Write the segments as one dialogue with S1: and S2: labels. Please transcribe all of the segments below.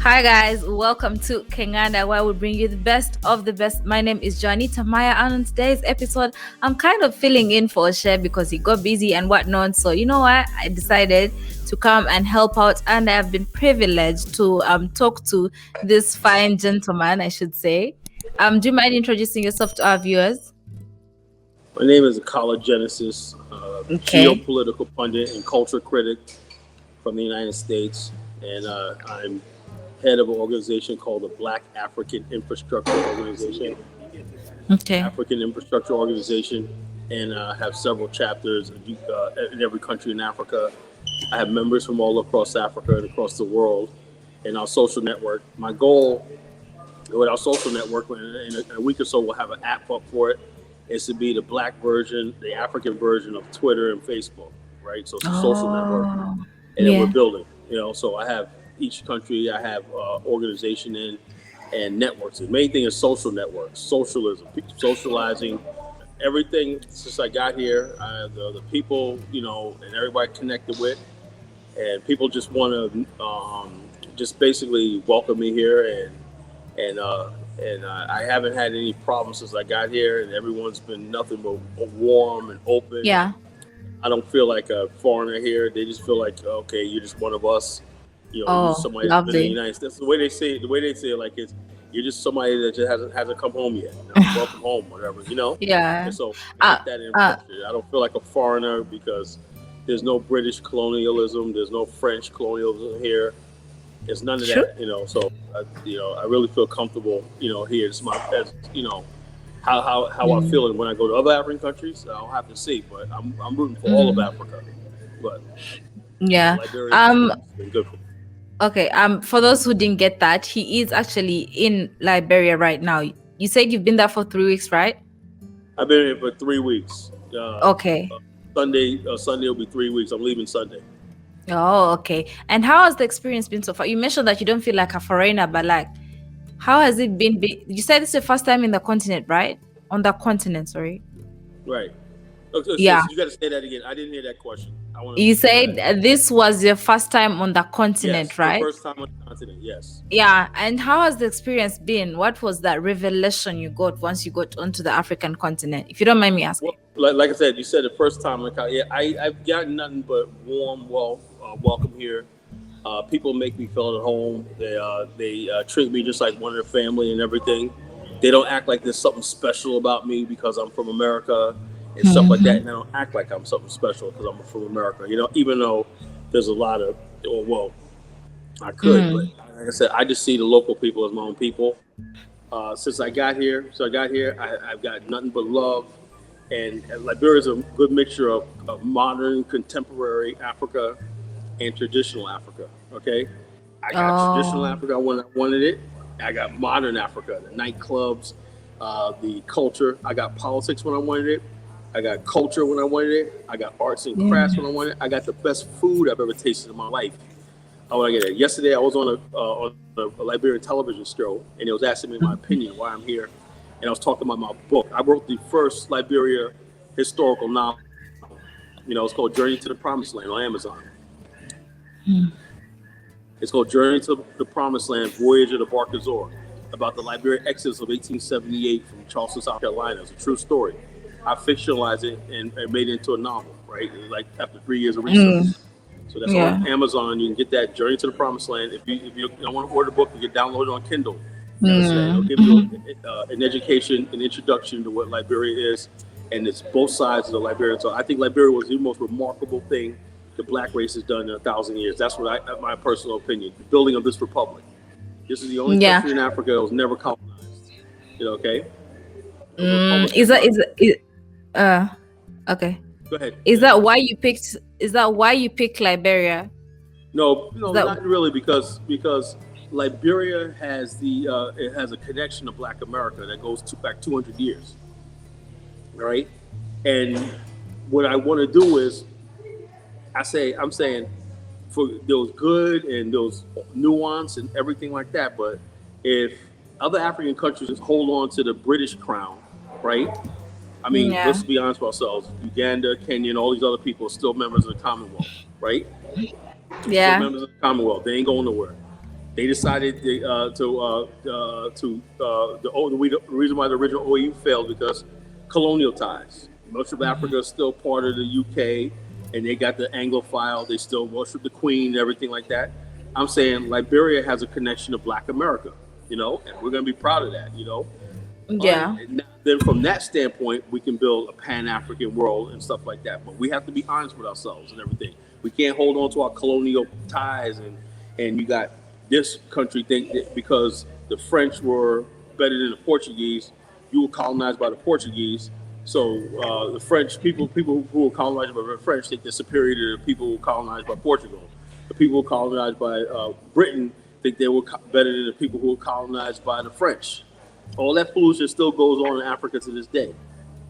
S1: Hi guys, welcome to Kenganda, where we bring you the best of the best. My name is Janita Maya, and on today's episode, I'm kind of filling in for Share because he got busy and whatnot. So you know what? I decided to come and help out, and I have been privileged to talk to this fine gentleman, I should say. Do you mind introducing yourself to our viewers?
S2: My name is Akala Genesis,
S1: Okay.
S2: geopolitical pundit and culture critic from the United States, and I'm head of an organization called the Black African Infrastructure Organization,
S1: Okay.
S2: African Infrastructure Organization, and have several chapters in every country in Africa. I have members from all across Africa and across the world in our social network. My goal with our social network, in a week or so, we'll have an app up for it, is to be the black version, the African version of Twitter and Facebook, right? So it's a social network,
S1: Oh,
S2: and then we're
S1: yeah.
S2: building. So I have each country, I have organization in and networks. The main thing is social networks, socialism, socializing. Everything since I got here, the people, and everybody connected with, and people just want to just basically welcome me here, and I haven't had any problems since I got here, and everyone's been nothing but warm and open. And
S1: Yeah.
S2: I don't feel like a foreigner here. They just feel like, okay, you're just one of us. You're
S1: Oh,
S2: somebody that's been in the
S1: lovely.
S2: United States. That's the way they say it. The way they say it, like it's you're just somebody that just hasn't come home yet. Welcome home, whatever.
S1: Yeah.
S2: And so I
S1: Uh,
S2: get that
S1: uh,
S2: impression. I don't feel like a foreigner because there's no British colonialism. There's no French colonialism here. It's none of
S1: true.
S2: that. So I really feel comfortable. Here. It's how I
S1: Mm.
S2: feel, and when I go to other African countries, I'll have to see. But I'm rooting for all of
S1: Mm.
S2: Africa. But
S1: Yeah.
S2: Liberia's
S1: Um.
S2: been good for me.
S1: Okay. For those who didn't get that, he is actually in Liberia right now. You said you've been there for 3 weeks, right?
S2: I've been here for 3 weeks.
S1: Okay.
S2: Sunday will be 3 weeks. I'm leaving Sunday.
S1: Oh, okay. And how has the experience been so far? You mentioned that you don't feel like a foreigner, but like, how has it been? You said it's your first time in the continent, right? On the continent, sorry.
S2: Right. Okay,
S1: Yeah.
S2: you got to say that again. I didn't hear that question. I want
S1: You
S2: to go
S1: said
S2: ahead.
S1: this was your first time on the
S2: Yes,
S1: continent,
S2: the
S1: right?
S2: first time on the continent. Yes.
S1: Yeah, and how has the experience been? What was that revelation you got once you got onto the African continent? If you don't mind me
S2: Well,
S1: asking.
S2: like I said, you said the first time. Yeah, I've gotten nothing but warm, welcome here. People make me feel at home. They treat me just like one of their family and everything. They don't act like there's something special about me because I'm from America and stuff like that.
S1: Mm-hmm.
S2: And I don't act like I'm something special because I'm from America. Even though there's a lot of, well, I could, but
S1: Mm.
S2: like I said, I just see the local people as my own people. Since I got here, I've got nothing but love. And Liberia is a good mixture of modern, contemporary Africa and traditional Africa. Okay, I got traditional
S1: Oh.
S2: Africa when I wanted it. I got modern Africa, the nightclubs, the culture. I got politics when I wanted it. I got culture when I wanted it. I got arts and crafts
S1: Yeah.
S2: when I wanted it. I got the best food I've ever tasted in my life. I want to get it. Yesterday, I was on a Liberian television show, and it was asking me my opinion why I'm here, and I was talking about my book. I wrote the first Liberia historical novel. It's called Journey to the Promised Land on Amazon. It's called Journey to the Promised Land, Voyage of the Barkazor, about the Liberia exodus of 1878 from Charleston, South Carolina. It's a true story. I fictionalized it and made it into a novel, right? Like after 3 years of research.
S1: Mm.
S2: So that's
S1: Yeah.
S2: on Amazon. You can get that Journey to the Promised Land. If you don't want to order the book, you can download it on Kindle. It'll
S1: Mm.
S2: give you
S1: Mm-hmm.
S2: an education, an introduction to what Liberia is, and it's both sides of the Liberian. So I think Liberia was the most remarkable thing the black race has done in 1,000 years. That's my personal opinion. The building of this republic. This is the only
S1: Yeah.
S2: country in Africa that was never colonized. Okay, a
S1: Mm.
S2: republican monarchy.
S1: Uh okay.
S2: Go ahead. Go
S1: Is
S2: ahead.
S1: that why you picked Liberia?
S2: No,
S1: Is
S2: no,
S1: that
S2: not really, because Liberia has it has a connection to Black America that goes back 200 years, right? And what I want to do is, I'm saying, for those good and those nuance and everything like that. But if other African countries just hold on to the British crown, right? I mean,
S1: yeah.
S2: let's be honest with ourselves. Uganda, Kenya, and all these other people are still members of the Commonwealth, right? Still
S1: Yeah.
S2: members of the Commonwealth. They ain't going nowhere. They decided the reason why the original OEU failed because colonial ties. Most of Africa is still part of the UK, and they got the Anglophile. They still worship the Queen and everything like that. I'm saying Liberia has a connection to Black America, and we're gonna be proud of that.
S1: Yeah.
S2: And then from that standpoint, we can build a Pan-African world and stuff like that. But we have to be honest with ourselves and everything. We can't hold on to our colonial ties and you got this country think that because the French were better than the Portuguese, you were colonized by the Portuguese. So the French people who were colonized by the French think they're superior to the people who were colonized by Portugal. The people who were colonized by Britain think they were better than the people who were colonized by the French. All that foolishness still goes on in Africa to this day,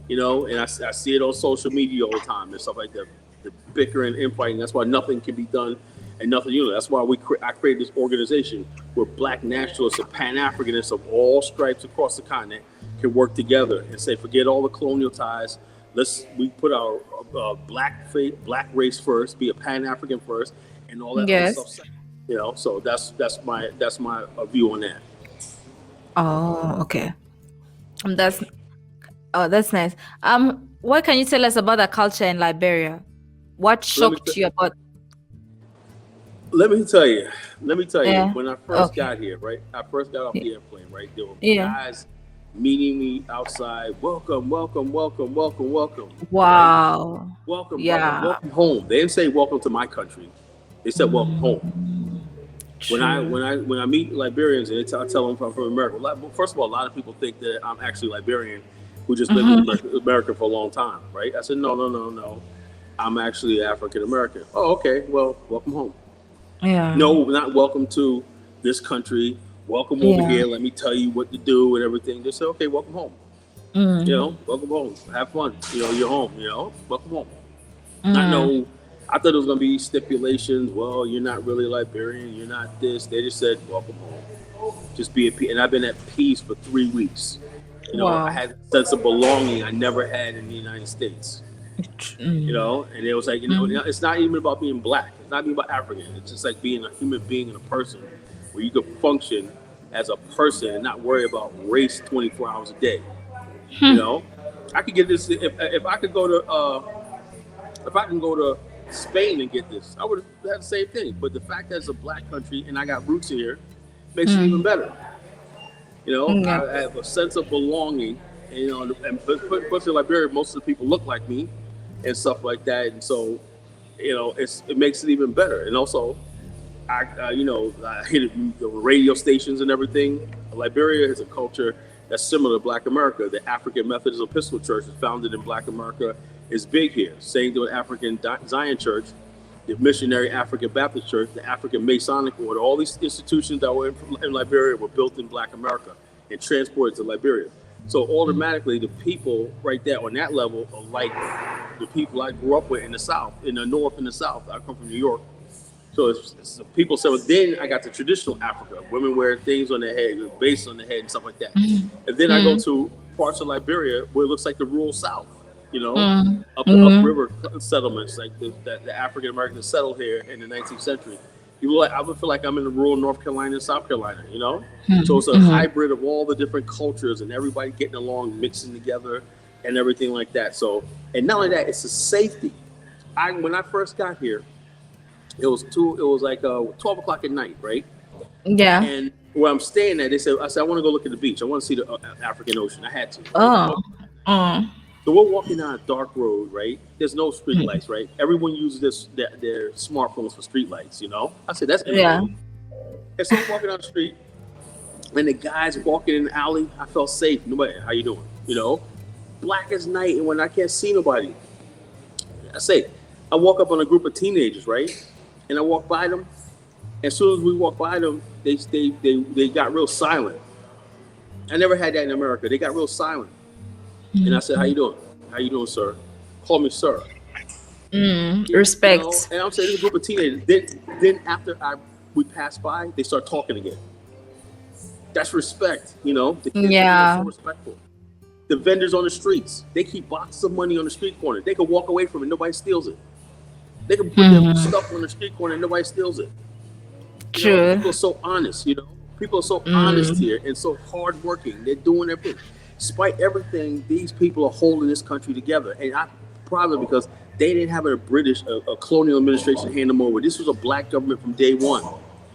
S2: and I see it on social media all the time and stuff like that. The bickering, infighting. That's why nothing can be done and nothing. That's why I created this organization where Black nationalists and Pan-Africanists of all stripes across the continent can work together and say, forget all the colonial ties. We put our black race first, be a Pan-African first, and all that other stuff. So that's my view on that.
S1: Oh, okay. That's nice. What can you tell us about the culture in Liberia? What shocked you about?
S2: Let me tell you. When I first got here, right? I first got off the airplane, right? There were guys meeting me outside. Welcome.
S1: Wow.
S2: Right? Welcome home. They didn't say welcome to my country. They said welcome home. True. When I meet Liberians and I tell them I'm from America. First of all, a lot of people think that I'm actually Liberian who just lived in America for a long time, right? I said no. I'm actually African American. Oh, okay. Well, welcome home.
S1: Yeah.
S2: No, not welcome to this country. Welcome over here. Let me tell you what to do and everything. Just say, okay, welcome home. Welcome home. Have fun. You're home. Welcome home. I thought it was going to be stipulations. Well, you're not really Liberian. You're not this. They just said, welcome home. Just be at peace. And I've been at peace for 3 weeks. I had a sense of belonging I never had in the United States. And it was like, it's not even about being Black. It's not even about African. It's just like being a human being and a person where you could function as a person and not worry about race 24 hours a day. I could get this if I could go to Spain and get this, I would have had the same thing. But the fact that it's a Black country and I got roots here makes it even better. I have a sense of belonging, and especially in Liberia, most of the people look like me and stuff like that, and so it makes it even better. And also, I hit the radio stations and everything. Liberia has a culture that's similar to Black America. The African Methodist Episcopal Church is founded in Black America. Is big here. Same to the African Zion Church, the Missionary African Baptist Church, the African Masonic Order. All these institutions that were in Liberia were built in Black America and transported to Liberia. So automatically, the people right there on that level are like the people I grew up with in the South, in the North and the South. I come from New York. So it's people say, well, then I got the traditional Africa. Women wear things on their head, with base on their head and stuff like that. And then I go to parts of Liberia where it looks like the rural South. Upriver settlements like the African Americans settled here in the 19th century. I would feel like I'm in the rural North Carolina and South Carolina, So it's a hybrid of all the different cultures and everybody getting along, mixing together and everything like that. So, and not only that, it's the safety. When I first got here, it was 12 o'clock at night, right?
S1: Yeah.
S2: And where I'm staying at, I said, I want to go look at the beach. I want to see the African Ocean. I had to. So we're walking down a dark road, right? There's no street lights, right? Everyone uses their smartphones for street lights, I said, that's innovative. And so I'm walking down the street, and the guys walking in the alley, I felt safe. Nobody, how you doing? Black as night, and when I can't see nobody, I walk up on a group of teenagers, right? And I walk by them. As soon as we walk by them, they got real silent. I never had that in America. They got real silent. And I said, how you doing? How you doing, sir? Call me sir.
S1: Respect.
S2: And I'm saying this group of teenagers. Then after we pass by, they start talking again. That's respect, The kids are so respectful. The vendors on the streets, they keep boxes of money on the street corner. They can walk away from it, nobody steals it. They can put their stuff on the street corner and nobody steals it.
S1: True.
S2: People are so honest. People are so honest
S1: Mm,
S2: here and so hardworking. They're doing everything. Despite everything, these people are holding this country together, and I probably because they didn't have a colonial administration hand them over. This was a black government from day one,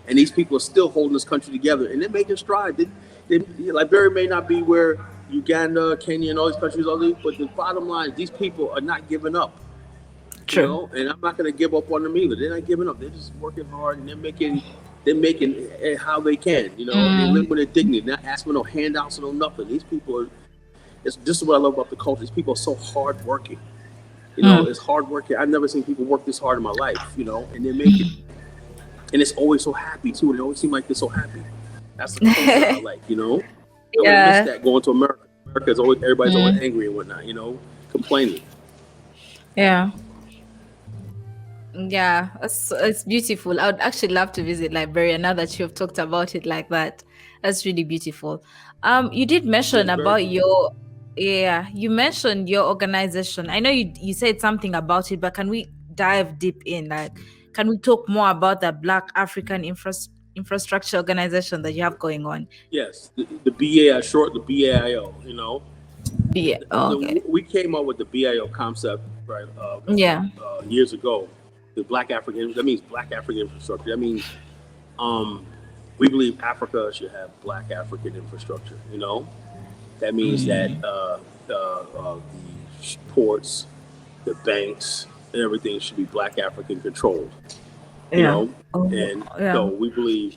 S2: and these people are still holding this country together, and they're making strides. Liberia may not be where Uganda, Kenya, and all these countries are, but the bottom line is these people are not giving up.
S1: true.
S2: And I'm not going to give up on them either. They're not giving up. They're just working hard, and they're making it how they can. And they live
S1: Mm,
S2: with their dignity, not asking for no handouts or no nothing. These people are. This is what I love about the culture. These people are so hardworking. It's
S1: mm.
S2: hard working. I've never seen people work this hard in my life. And they make it, and it's always so happy too. They always seem like they're so happy. That's the culture I like. I would have missed
S1: Yeah.
S2: that going to America. America's always everybody's always
S1: Mm,
S2: angry and whatnot. Complaining.
S1: yeah. Yeah, it's beautiful. I would actually love to visit Liberia now that you've talked about it like that. That's really beautiful. You did
S2: Yeah,
S1: mention
S2: it's very
S1: about
S2: beautiful.
S1: you mentioned your organization. I know you said something about it, but can we dive deep in? Like, can we talk more about the Black African Infrastructure Organization that you have going on?
S2: Yes, the BA short the BAIO.
S1: Oh, okay.
S2: We came up with the BAO concept right
S1: Yeah.
S2: years ago. The Black African that means Black African infrastructure. That means um, we believe Africa should have Black African infrastructure. That means that
S1: Mm,
S2: the ports, the banks, and everything should be Black African controlled. You
S1: yeah.
S2: know,
S1: Oh,
S2: and
S1: yeah.
S2: so we believe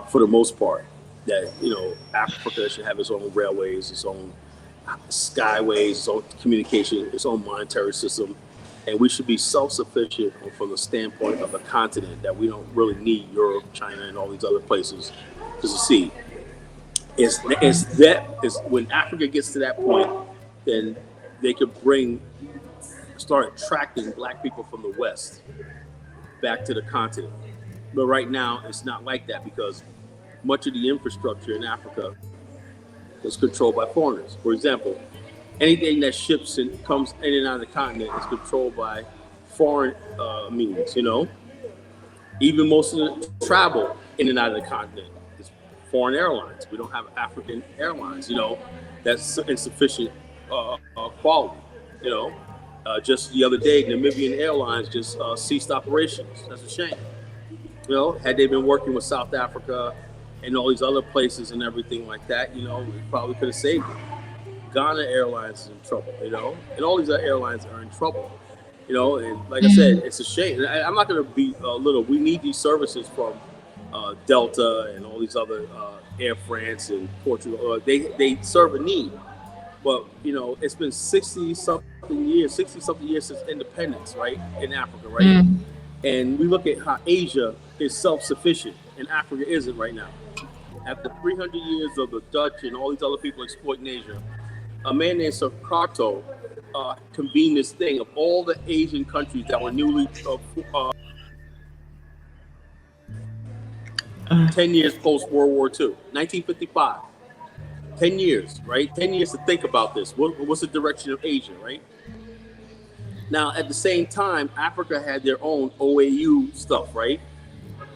S2: for the most part that Africa should have its own railways, its own skyways, its own communication, its own monetary system, and we should be self-sufficient from the standpoint of a continent that we don't really need Europe, China, and all these other places to succeed. It's when Africa gets to that point, then they could start attracting black people from the West back to the continent. But right now, it's not like that because much of the infrastructure in Africa is controlled by foreigners. For example, anything that ships and comes in and out of the continent is controlled by foreign means. Even most of the travel in and out of the continent is foreign airlines. We don't have African airlines. That's insufficient quality. You know, just the other day, Namibian Airlines just ceased operations. That's a shame. Had they been working with South Africa and all these other places and everything like that, we probably could have saved it. Ghana Airlines is in trouble, and all these other airlines are in trouble, and like I said,
S1: Mm,
S2: it's a shame. And I'm not going to be little. We need these services from Delta and all these other Air France and Portugal. They serve a need, but it's been 60 something years since independence, right, in Africa, right?
S1: mm,
S2: And we look at how Asia is self-sufficient and Africa isn't right now. After 300 years of the Dutch and all these other people exploiting Asia, a man named Sukarno convened this thing of all the Asian countries that were newly uh,
S1: uh,
S2: 10 years post World War II, 1955. 10 years, right? 10 years to think about this. What's the direction of Asia, right? Now, at the same time, Africa had their own OAU stuff, right?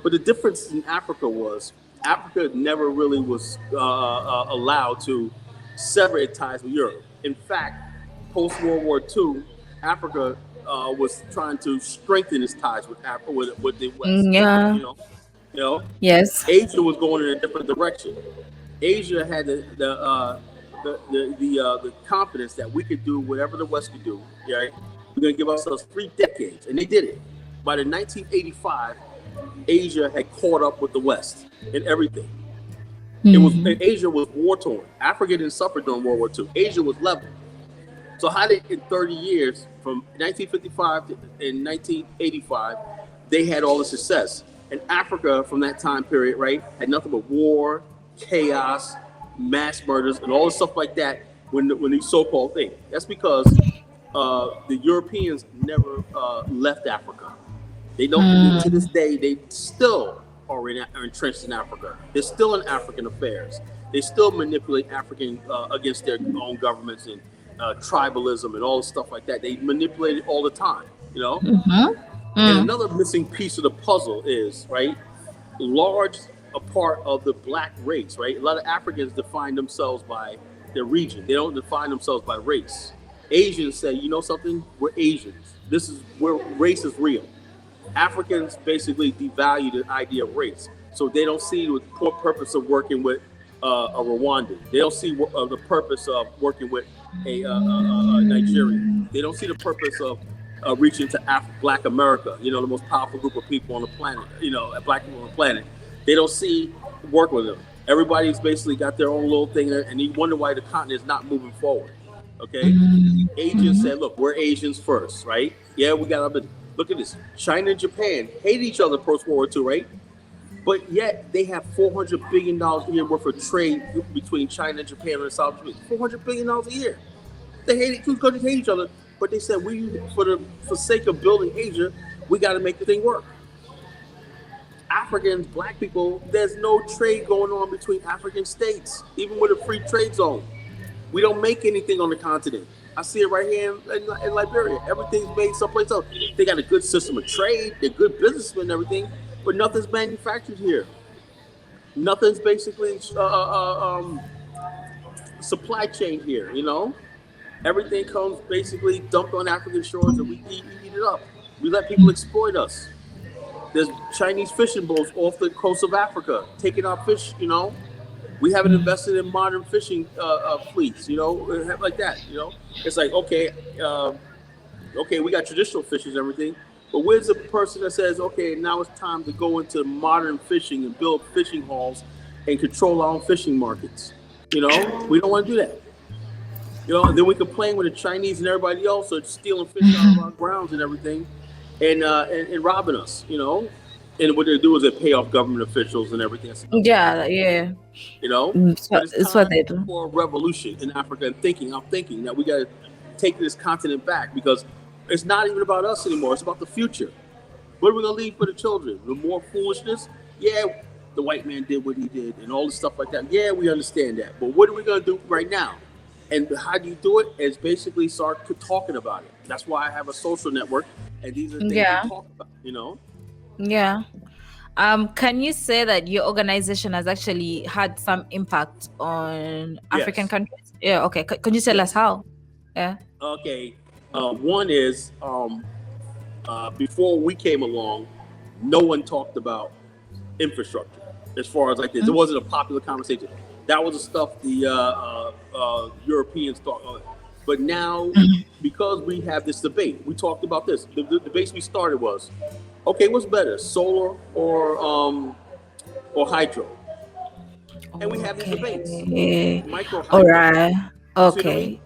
S2: But the difference in Africa was Africa never really was allowed to sever its ties with Europe. In fact, post World War II, Africa was trying to strengthen its ties with the West.
S1: yeah.
S2: You know, you know,
S1: Yes.
S2: Asia was going in a different direction. Asia had the confidence that we could do whatever the West could do. Right? We're going to give ourselves 3 decades, and they did it. By the 1985, Asia had caught up with the West in everything.
S1: Mm,
S2: Asia was war torn. Africa didn't suffer during World War II. Asia was level. So how did in 30 years, from 1955 to in 1985, they had all the success, and Africa from that time period, right, had nothing but war, chaos, mass murders, and all the stuff like that. When these so-called things, that's because the Europeans never left Africa. They don't. To this
S1: mm,
S2: day, they still are entrenched in Africa. They're still in African affairs. They still manipulate African against their own governments and tribalism and all the stuff like that. They manipulate it all the time.
S1: mhm,
S2: And
S1: mm,
S2: another missing piece of the puzzle is right. large a part of the black race, right? A lot of Africans define themselves by their region. They don't define themselves by race. Asians say, you know something? We're Asians. This is where race is real. Africans basically devalue the idea of race, so they don't see the purpose of working with a Rwandan. They don't see the purpose of working with a Nigerian. They don't see the purpose of reaching to Black America. You know, the most powerful group of people on the planet. You know, Black people on the planet. They don't see work with them. Everybody's basically got their own little thing, and you wonder why the continent is not moving forward. Okay, Asians said, "Look, we're Asians first, right? Yeah, we got to look at this. China and Japan hate each other post World War II, right? But yet they have $400 billion a year worth of trade between China and Japan and South Korea. $400 billion a year. They hate two countries hate each other, but they said for sake of building Asia, we got to make the thing work. Africans, black people, there's no trade going on between African states, even with a free trade zone. We don't make anything on the continent. I see it right here in Liberia. Everything's made someplace else. They got a good system of trade. They're good businessmen and everything, but nothing's manufactured here. Nothing's basically supply chain here. You know, everything comes basically dumped on African shores, and we eat it up. We let people exploit us. There's Chinese fishing boats off the coast of Africa taking our fish. You know. We haven't invested in modern fishing fleets, you know, like that. You know, it's like okay, we got traditional fishers and everything, but where's the person that says, okay, now it's time to go into modern fishing and build fishing halls and control our own fishing markets? You know, we don't want to do that. You know, and then we complain when the Chinese and everybody else are stealing fish out of our grounds and everything, and robbing us. You know. And what they do is they pay off government officials and everything.
S1: Yeah, yeah.
S2: You know, but it's
S1: what
S2: time
S1: they do.
S2: for a revolution in Africa. And I'm thinking that we got to take this continent back, because it's not even about us anymore. It's about the future. What are we gonna leave for the children? The more foolishness? Yeah, the white man did what he did and all this stuff like that. Yeah, we understand that. But what are we gonna do right now? And how do you do it? Is basically start talking about it. That's why I have a social network, and these are things we talk about. You know.
S1: Yeah. Can you say that your organization has actually had some impact on African countries? Yeah. Okay. Can you tell us how? Yeah.
S2: Okay. One is before we came along, no one talked about infrastructure as far as like this. It wasn't a popular conversation. That was the stuff the Europeans thought. But now, because we have this debate, we talked about this. The debate we started was, okay, what's better, solar or hydro? And we have these debates. Micro hydro.
S1: All right. Okay.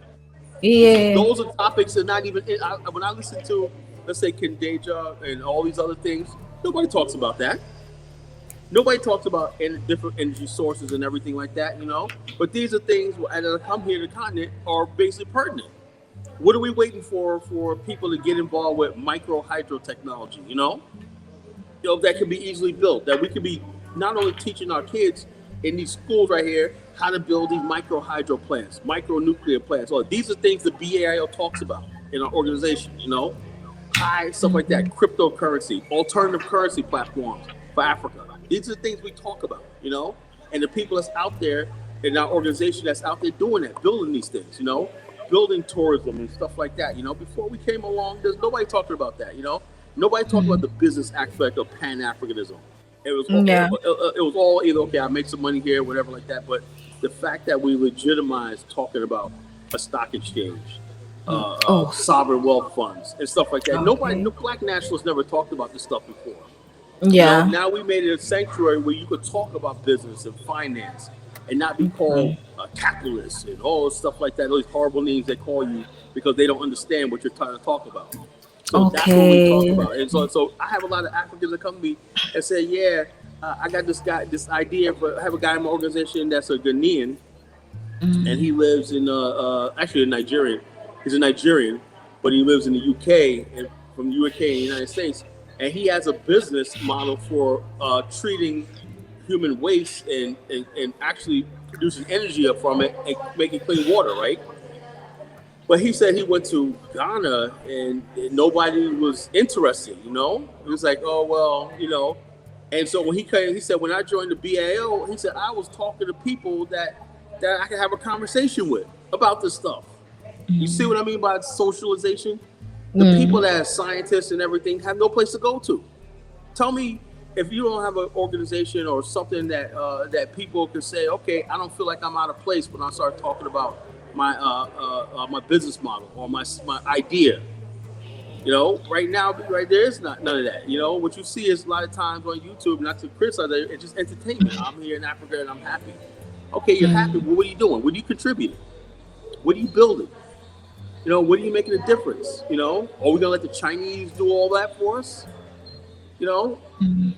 S1: Yeah.
S2: Those are topics that not even when I listen to, let's say, Kenganda and all these other things, nobody talks about that. Nobody talks about different energy sources and everything like that, you know. But these are things that come here to the continent are basically pertinent. What are we waiting for people to get involved with micro hydro technology? You know, that can be easily built. That we could be not only teaching our kids in these schools right here how to build these micro hydro plants, micro nuclear plants. Well, these are things the BAIO talks about in our organization. You know, stuff like that, cryptocurrency, alternative currency platforms for Africa. These are things we talk about, you know, and the people that's out there in our organization that's out there doing that, building these things, you know, building tourism and stuff like that. You know, before we came along, there's nobody talking about that, you know, nobody talking about the business aspect of Pan-Africanism. It was all either, okay, I make some money here, whatever like that. But the fact that we legitimize talking about a stock exchange, sovereign wealth funds and stuff like that. Okay. No black nationalists never talked about this stuff before.
S1: Yeah.
S2: You know, now we made it a sanctuary where you could talk about business and finance and not be called a capitalist and all stuff like that. Those horrible names they call you because they don't understand what you're trying to talk about. So that's what we talk about. And so I have a lot of Africans that come to me and say, yeah, I got this idea. I have a guy in my organization that's a Ghanaian, and he lives in actually a Nigerian. He's a Nigerian, but he lives in the UK and from the UK in the United States. And he has a business model for treating human waste and actually producing energy up from it and making clean water, right? But he said he went to Ghana and nobody was interested, you know? It was like, oh, well, you know, And so when he came, he said, when I joined the BAO, he said, I was talking to people that I could have a conversation with about this stuff. You see what I mean by socialization? The people
S1: Mm.
S2: that are scientists and everything have no place to go to. Tell me if you don't have an organization or something that people can say, okay, I don't feel like I'm out of place when I start talking about my business model or my idea. Right now, right there is not none of that. What you see is a lot of times on YouTube, not to criticize it, it's just entertainment. I'm here in Africa and I'm happy. Okay, you're happy. Well, what are you doing? What are you contributing? What are you building? What are you making a difference? Are we gonna let the Chinese do all that for us? You know,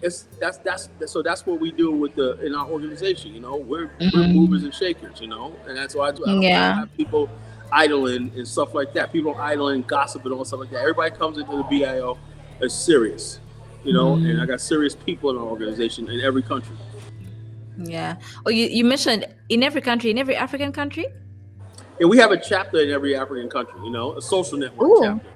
S2: it's that's what we do in our organization. We're movers and shakers. And that's why I don't
S1: Yeah.
S2: have people idling and stuff like that. People idling, gossiping, all stuff like that. Everybody comes into the BIO as serious. And I got serious people in our organization in every country.
S1: Yeah. Oh, you mentioned in every country, in every African country?
S2: And we have a chapter in every African country. A social network
S1: Oh,
S2: chapter.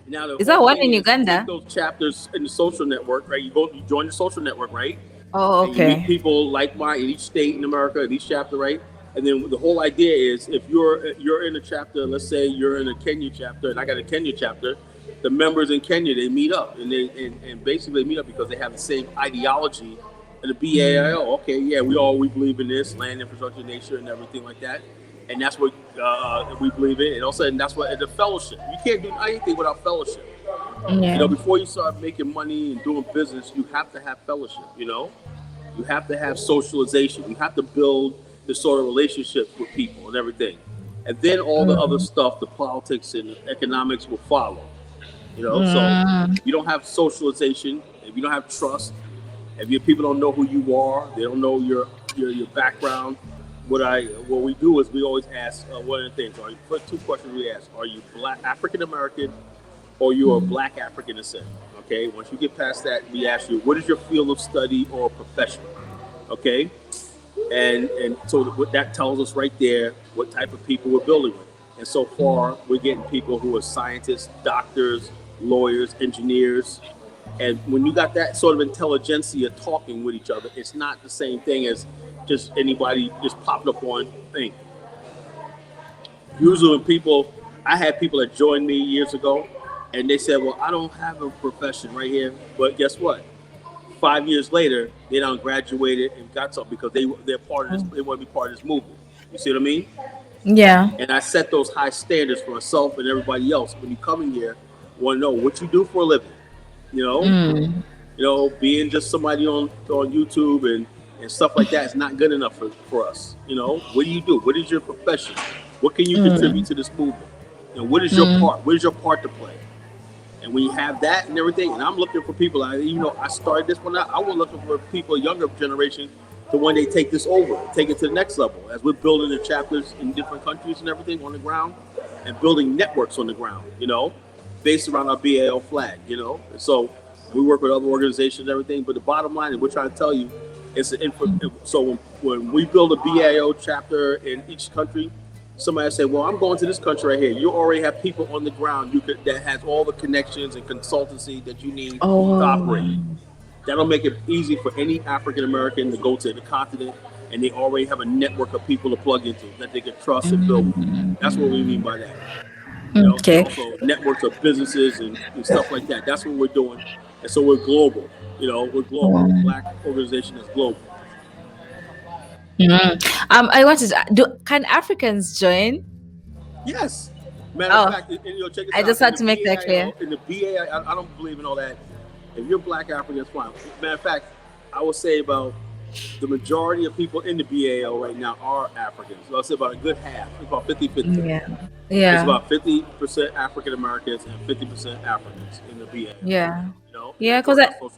S2: Now the
S1: is that
S2: whole
S1: one
S2: thing
S1: in
S2: is you take
S1: Uganda?
S2: those chapters in the social network, right? You join the social network, right?
S1: Oh,
S2: And you meet
S1: okay.
S2: people like mine in each state in America, in each chapter, right? And then the whole idea is if you're in a chapter, let's say you're in a Kenya chapter, and I got a Kenya chapter, the members in Kenya they meet up, and basically they meet up because they have the same ideology. And the BAIO, okay, yeah, we believe in this land infrastructure, nature, and everything like that, and that's what we believe in. And all of a sudden, that's what the fellowship. You can't do anything without fellowship.
S1: Yeah.
S2: Before you start making money and doing business, you have to have fellowship. You have to have socialization. You have to build the sort of relationships with people and everything. And then all the other stuff, the politics and the economics will follow. So
S1: Mm.
S2: if you don't have socialization, if you don't have trust, if your people don't know who you are, they don't know your background. What we do is we always ask one of the things. First two questions we ask: Are you Black African American, or you are Black African descent? Okay. Once you get past that, we ask you, what is your field of study or profession? Okay. And so what that tells us right there what type of people we're building with. And so far, we're getting people who are scientists, doctors, lawyers, engineers. And when you got that sort of intelligentsia talking with each other, it's not the same thing as just anybody just popping up on thing. Usually I had people that joined me years ago, and they said, well, I don't have a profession right here. But guess what? 5 years later, they done graduated and got something because they're part of this. They want to be part of this movement. You see what I mean?
S1: Yeah.
S2: And I set those high standards for myself and everybody else. When you come in here, want to know what you do for a living. You know, being just somebody on YouTube and stuff like that is not good enough for us. What do you do? What is your profession? What can you contribute to this movement? And what is your part? What is your part to play? And when you have that and everything, and I'm looking for people, I started this one out. I was looking for people, younger generation, to when they take this over, take it to the next level. As we're building the chapters in different countries and everything on the ground, and building networks on the ground, based around our BAL flag, And so we work with other organizations and everything. But the bottom line, and we're trying to tell you, so when we build a BAO chapter in each country, somebody say, well, I'm going to this country right here. You already have people on the ground that has all the connections and consultancy that you need to operate.
S1: Oh.
S2: That'll make it easy for any African American to go to the continent, and they already have a network of people to plug into that they can trust and build. That's what we mean by that. And
S1: Okay.
S2: also networks of businesses and stuff like that. That's what we're doing. And so we're global. We're global. The Black organization is global.
S1: I wanted to can Africans join?
S2: Yes. Matter of
S1: Oh,
S2: fact, check this
S1: I
S2: out.
S1: just had to make that clear.
S2: In the BAO, I don't believe in all that. If you're Black African, it's fine. Matter of fact, I would say about the majority of people in the BAO right now are Africans. So I'll say about a good half. It's about 50-50.
S1: Yeah.
S2: It's
S1: Yeah.
S2: about 50% African Americans and 50% Africans in the BAO.
S1: Yeah.
S2: And
S1: Yeah,
S2: join our social network.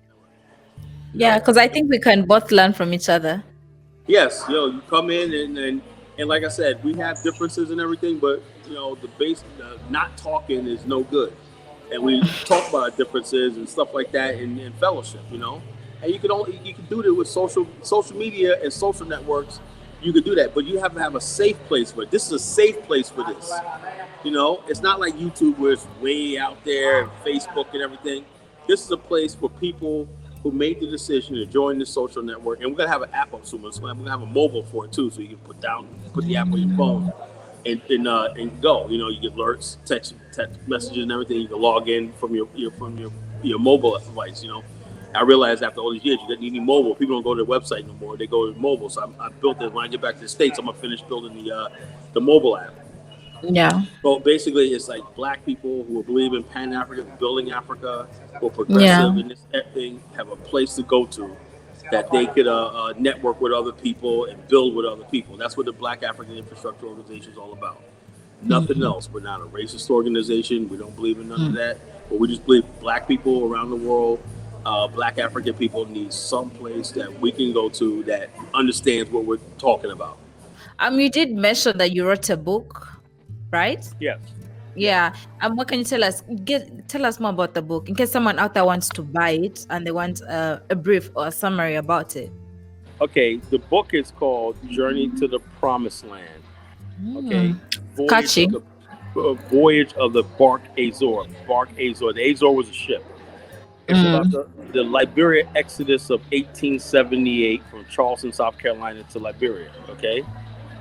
S1: yeah, because I think we can both learn from each other.
S2: Yes, you come in and like I said, we have differences and everything, but the base not talking is no good, and we talk about differences and stuff like that in fellowship, and you can do that with social media and social networks. You can do that, but you have to have a safe place for it. This is a safe place for this. It's not like YouTube where it's way out there and Facebook and everything. This is a place for people who made the decision to join this social network, and we're gonna have an app up soon. We're gonna have a mobile for it too, so you can put the app on your phone and go. You know, you get alerts, text messages, and everything. You can log in from your mobile device. You know, I realized after all these years, you need mobile. People don't go to the website no more; they go to mobile. So I built it. When I get back to the states, I'm gonna finish building the mobile app.
S1: Yeah.
S2: Well, basically, it's like black people who believe in Pan Africa, building Africa, who are
S1: Yeah.
S2: progressive in this thing, have a place to go to that they could network with other people and build with other people. That's what the Black African Infrastructure Organization is all about. Nothing else. We're not a racist organization. We don't believe in none of that. But we just believe black people around the world, black African people need some place that we can go to that understands what we're talking about.
S1: You did mention that you wrote a book, right?
S2: Yes. Yes.
S1: Yeah. What can you tell us? Tell us more about the book in case someone out there wants to buy it and they want a brief or a summary about it.
S2: Okay, the book is called Journey to the Promised Land. Okay, voyage
S1: Catchy.
S2: of the voyage of the Bark Azor. Bark Azor. The Azor was a ship. It's about the Liberia exodus of 1878 from Charleston, South Carolina to Liberia. Okay,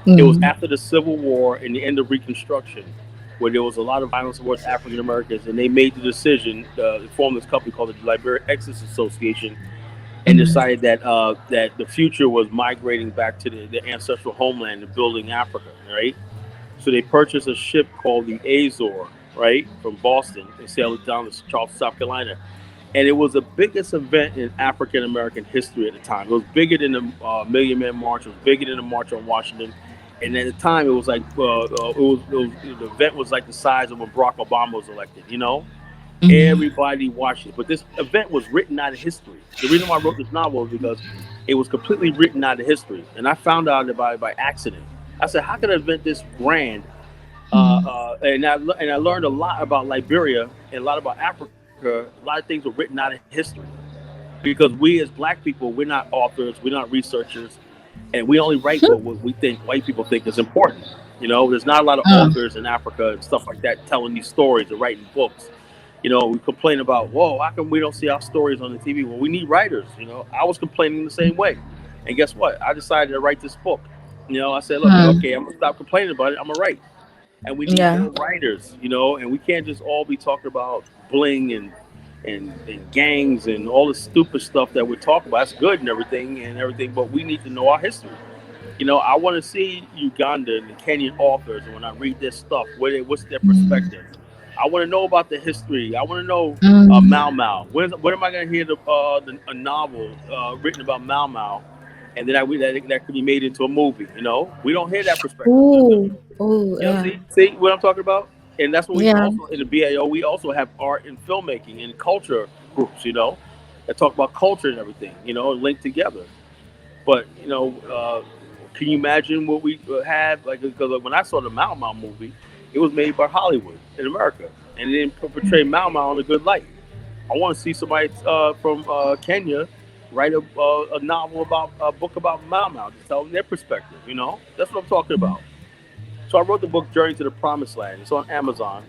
S2: it was after the Civil War and the end of Reconstruction, where there was a lot of violence towards African Americans, and they made the decision to form this company called the Liberia Exodus Association, and decided that the future was migrating back to the ancestral homeland and building Africa. Right. So they purchased a ship called the Azor, right, from Boston and sailed it down to Charleston, South Carolina. And it was the biggest event in African American history at the time. It was bigger than the Million Man March. It was bigger than the March on Washington. And at the time, it was like the event was like the size of when Barack Obama was elected. You know, everybody watched it. But this event was written out of history. The reason why I wrote this novel is because it was completely written out of history, and I found out about it by accident. I said, how can I invent this brand? And I learned a lot about Liberia and a lot about Africa. A lot of things were written out of history because we as black people, we're not authors, we're not researchers, and we only write what we think white people think is important. You know, there's not a lot of authors in Africa and stuff like that telling these stories or writing books. You know, we complain about, whoa, how come we don't see our stories on the TV? Well, we need writers. You know, I was complaining the same way. And guess what? I decided to write this book. You know, I said, look, okay, I'm gonna stop complaining about it. I'm gonna write, and we need
S1: Yeah.
S2: more writers. You know, and we can't just all be talking about bling and gangs and all the stupid stuff that we're talking about. It's good and everything, but we need to know our history. You know, I want to see Uganda and the Kenyan authors, and when I read their stuff, what's their perspective? I want to know about the history. I want to know Mau Mau. When am I going to hear a novel written about Mau Mau, and then that could be made into a movie? You know, we don't hear that perspective.
S1: Oh, oh,
S2: You know,
S1: yeah.
S2: see what I'm talking about? And that's what we
S1: Yeah.
S2: also in the BAO. We also have art and filmmaking and culture groups. You know, that talk about culture and everything. You know, linked together. But you know, can you imagine what we have? Like, because like, when I saw the Mau Mau movie, it was made by Hollywood in America, and it didn't portray Mau Mau in a good light. I want to see somebody from Kenya write a novel about a book about Mau Mau to tell their perspective. You know, that's what I'm talking about. So I wrote the book Journey to the Promised Land. It's on Amazon.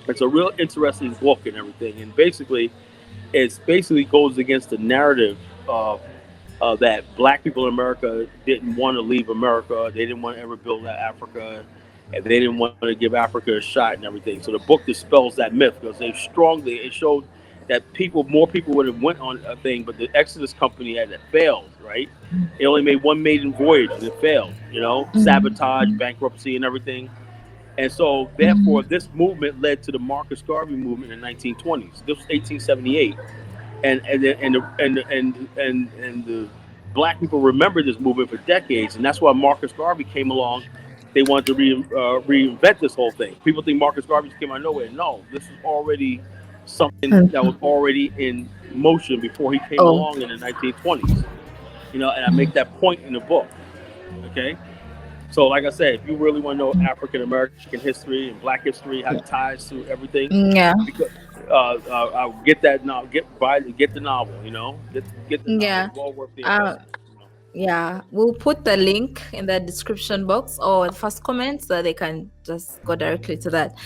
S2: It's a real interesting book and everything, and basically goes against the narrative of that black people in America didn't want to leave America. They didn't want to ever build that Africa, and they didn't want to give Africa a shot and everything. So the book dispels that myth because it showed that more people would have went on a thing, but the Exodus company had it failed, right? It only made one maiden voyage and it failed, you know, sabotage, bankruptcy, and everything. And so, therefore, this movement led to the Marcus Garvey movement in the 1920s. This was 1878, and the black people remember this movement for decades, and that's why Marcus Garvey came along. They wanted to reinvent this whole thing. People think Marcus Garvey just came out of nowhere. No, this is already something that was already in motion before he came
S1: Oh.
S2: along in the 1920s. You know, and I make that point in the book. Okay. So, like I said, if you really want to know African American history and Black history, how it ties to everything,
S1: Yeah.
S2: because I'll get that now, get the novel. You know, get the novel.
S1: Yeah.
S2: It's well worth the
S1: Uh,
S2: investment. You know.
S1: Yeah, we'll put the link in the description box or the first comment so they can just go directly to that.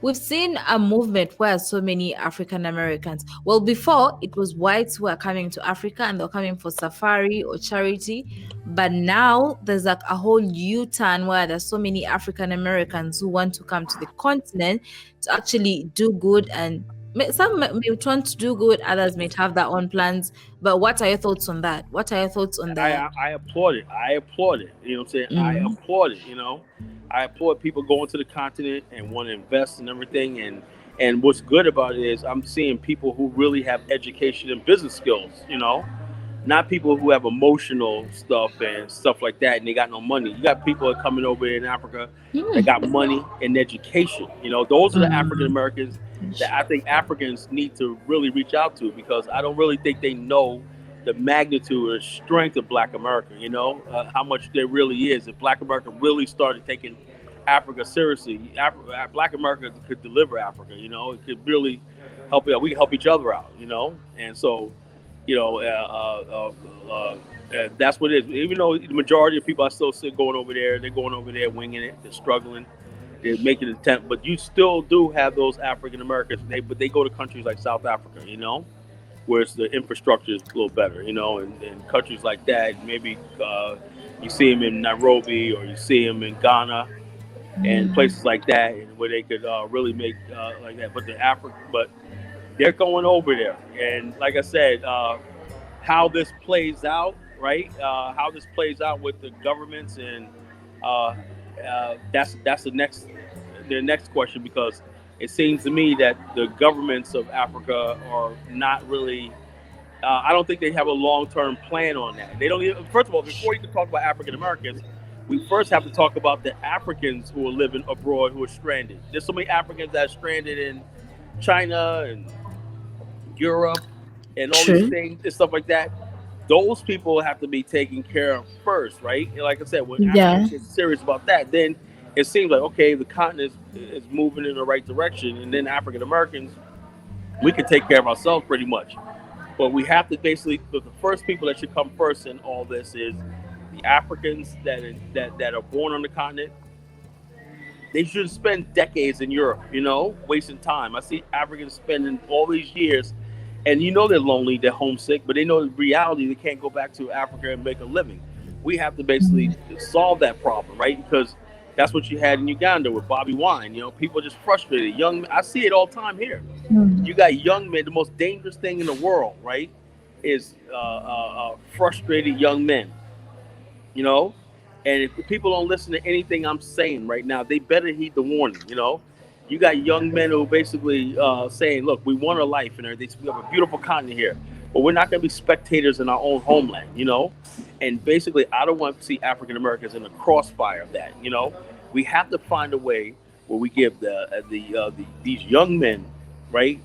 S1: We've seen a movement where so many African Americans, well, before it was whites who are coming to Africa and they're coming for safari or charity, but now there's like a whole U-turn where there's so many African Americans who want to come to the continent to actually do good, and some may want to do good, others may have their own plans. But what are your thoughts on that? What are your thoughts on the
S2: I applaud it. I applaud it. You know what I'm saying? I
S1: mm,
S2: applaud it. I applaud people going to the continent and want to invest in everything. And what's good about it is I'm seeing people who really have education and business skills. Not people who have emotional stuff and stuff like that, and they got no money. You got people that are coming over in Africa that got money and education. Those are the African
S1: mm,
S2: Americans that I think Africans need to really reach out to, because I don't really think they know the magnitude or strength of Black America. How much there really is. If Black America really started taking Africa seriously, Black America could deliver Africa. It could really help out. We can help each other out. And so you know, that's what it is. Even though the majority of people are still going over there, they're going over there winging it, they're struggling, they're making an attempt, but you still do have those African Americans. But they go to countries like South Africa, where it's the infrastructure is a little better, and countries like that. Maybe you see them in Nairobi, or you see them in Ghana and
S1: mm,
S2: places like that, where they could really make like that. But they're going over there, and like I said, how this plays out, right? How this plays out with the governments, and uh, that's the next question, because it seems to me that the governments of Africa are not really. I don't think they have a long-term plan on that. They don't even. First of all, before you can talk about African Americans, we first have to talk about the Africans who are living abroad who are stranded. There's so many Africans that are stranded in China and Europe and all these
S1: true.
S2: things and stuff like that. Those people have to be taken care of first, right? And like I said, when
S1: Yeah.
S2: Africans get serious about that, then it seems like, okay, the continent is moving in the right direction, and then African Americans, we can take care of ourselves pretty much. But we have to basically, the first people that should come first in all this is the Africans that are born on the continent. They should spend decades in Europe, wasting time. I see Africans spending all these years, and they're lonely, they're homesick, but they know the reality, they can't go back to Africa and make a living. We have to basically solve that problem, right? Because that's what you had in Uganda with Bobby Wine. People are just frustrated. I see it all the time here. You got young men. The most dangerous thing in the world, right, is frustrated young men you know. And if people don't listen to anything I'm saying right now, they better heed the warning. You got young men who basically saying, "Look, we want a life and everything. We have a beautiful continent here, but we're not going to be spectators in our own homeland." And basically, I don't want to see African Americans in the crossfire of that. We have to find a way where we give these young men, right,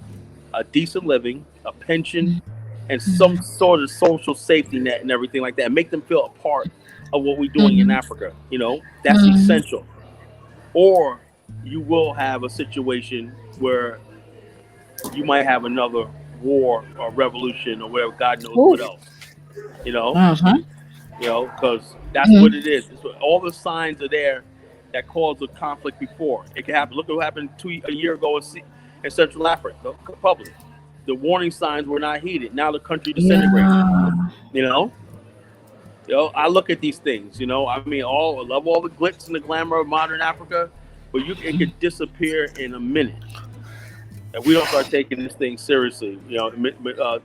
S2: a decent living, a pension, and some sort of social safety net and everything like that. Make them feel a part of what we're doing in
S1: Mm,
S2: Africa. That's essential. Or you will have a situation where you might have another war or revolution or whatever. God knows what
S1: oof.
S2: else. You know,
S1: Uh-huh.
S2: because that's what it
S1: Mm,
S2: is. All the signs are there that caused the conflict before. It can happen. Look at what happened a year ago in Central Africa Republic. The warning signs were not heeded. Now the country disintegrated.
S1: yeah.
S2: You know, I look at these things. I mean, I love all the glitz and the glamour of modern Africa, but it could disappear in a minute if we don't start taking this thing seriously.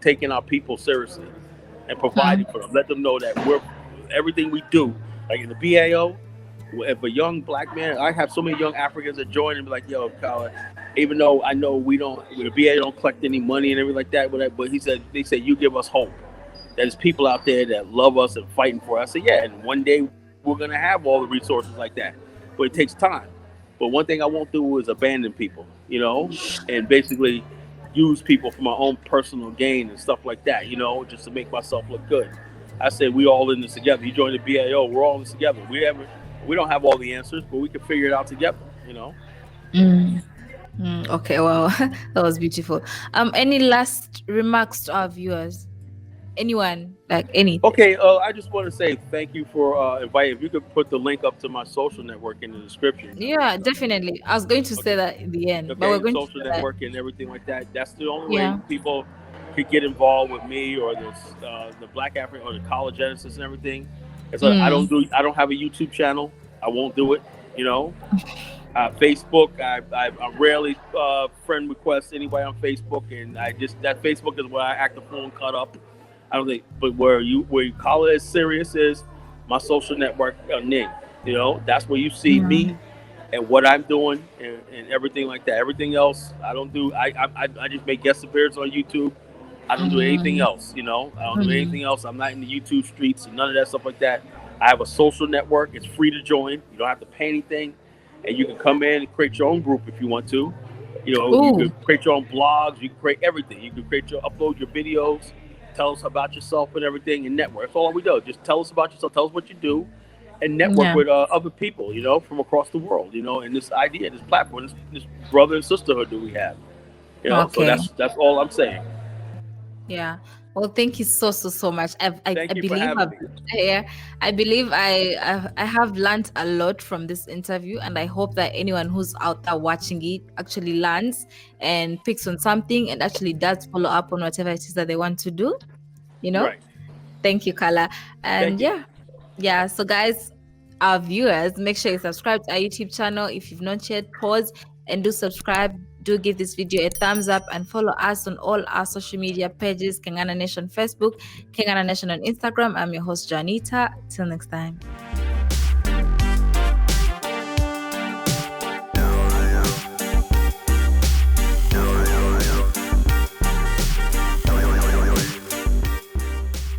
S2: Taking our people seriously and providing for them. Let them know that we're everything we do, like in the BAO. If a young black man, I have so many young Africans that join and be like, "Yo, Colin, even though I know the BA don't collect any money and everything like that, but they said you give us hope. There's people out there that love us and fighting for us." I said, "Yeah, and one day we're gonna have all the resources like that, but it takes time. But one thing I won't do is abandon people, and basically use people for my own personal gain and stuff like that, just to make myself look good. I said we all in this together. You join the BAO, we're all in this together. We don't have all the answers, but we can figure it out together.
S1: Mm, okay, wow. That was beautiful. Any last remarks to our viewers? anyone, like anything.
S2: Okay, I just want to say thank you for inviting. If you could put the link up to my social network in the description.
S1: Yeah, definitely. I was going to say
S2: Okay.
S1: that in the end, but we're
S2: Okay,
S1: going to
S2: social
S1: say that.
S2: network and everything like that. That's the only way
S1: Yeah.
S2: people could get involved with me or the Black African or the College Genesis and everything. And so
S1: Mm.
S2: I don't have a YouTube channel. I won't do it. You know, Facebook. I rarely friend request anybody on Facebook, and I just that Facebook is where I act the fool and cut up. I don't think, but where you call it as serious is my social network, Ning. You know, that's where you see
S1: Mm.
S2: me and what I'm doing and everything like that. Everything else, I don't do. I just make guest appearances on YouTube. I don't do anything
S1: Mm.
S2: else. You know, I don't do
S1: Mm.
S2: anything else. I'm not in the YouTube streets and none of that stuff like that. I have a social network. It's free to join. You don't have to pay anything, and you can come in and create your own group if you want to. You know, you
S1: Ooh.
S2: could create your own blogs. You can create everything. You can create your upload your videos. Tell us about yourself and everything, and network. That's all we do. Just tell us about yourself. Tell us what you do, and network
S1: Yeah.
S2: with other people. You know, from across the world. You know, and this idea, this platform, this brother and sisterhood that we have. You know, so
S1: Okay.
S2: that's all I'm saying.
S1: Yeah. Well, thank you so so so much. I
S2: Thank you for
S1: believe
S2: having me.
S1: yeah, I believe I have learned a lot from this interview, and I hope that anyone who's out there watching it actually learns and picks on something and actually does follow up on whatever it is that they want to do. You know.
S2: Right.
S1: Thank you, Carla.
S2: Thank
S1: And
S2: you.
S1: yeah, yeah. So, guys, our viewers, make sure you subscribe to our YouTube channel. If you've not yet, pause and do subscribe. Do give this video a thumbs up and follow us on all our social media pages: Kengana Nation Facebook, Kengana Nation on Instagram. I'm your host, Janita. Till next time.